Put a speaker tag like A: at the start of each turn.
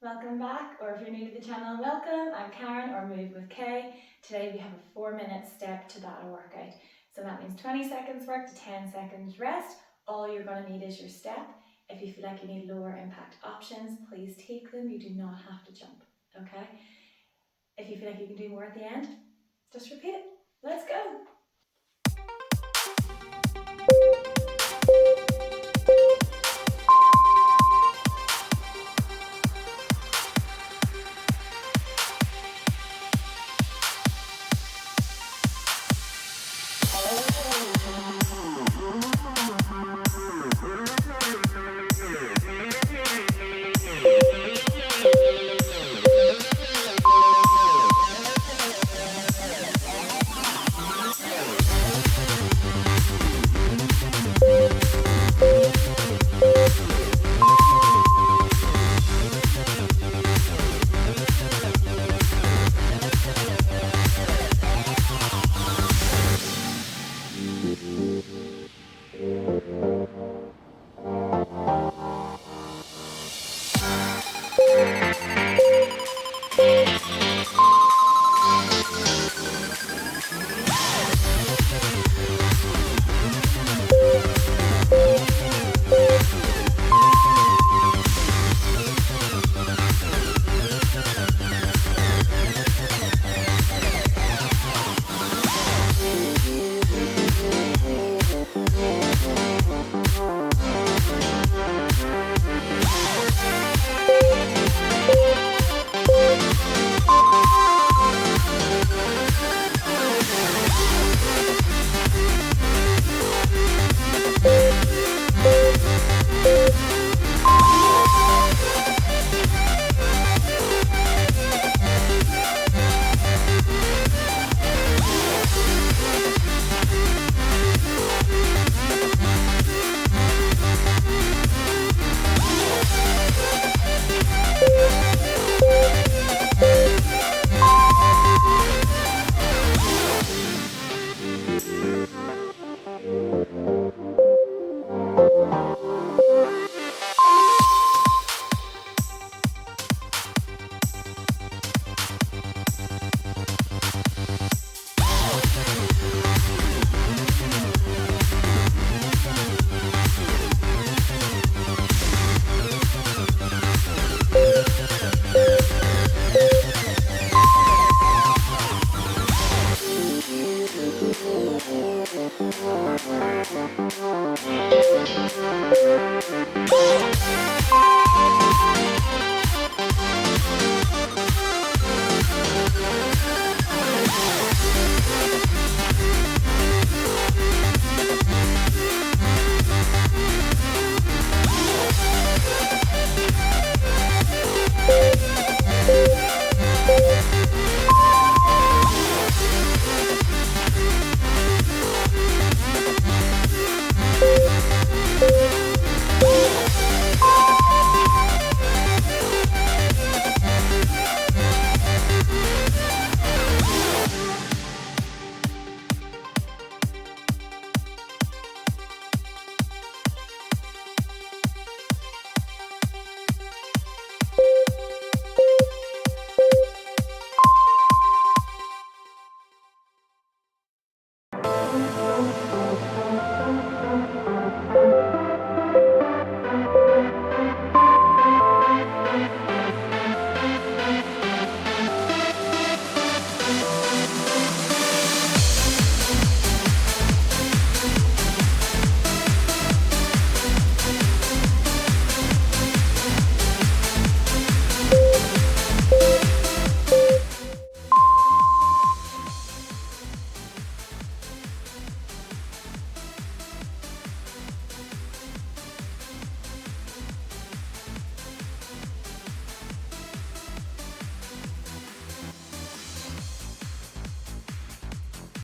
A: Welcome back, or if you're new to the channel, welcome. I'm Karen, or Move with Kay. Today we have a 4-minute step Tabata workout. So that means 20 seconds work to 10 seconds rest. All you're going to need is your step. If you feel like you need lower impact options, please take them. You do not have to jump, okay? If you feel like you can do more at the end, just repeat it. Let's go.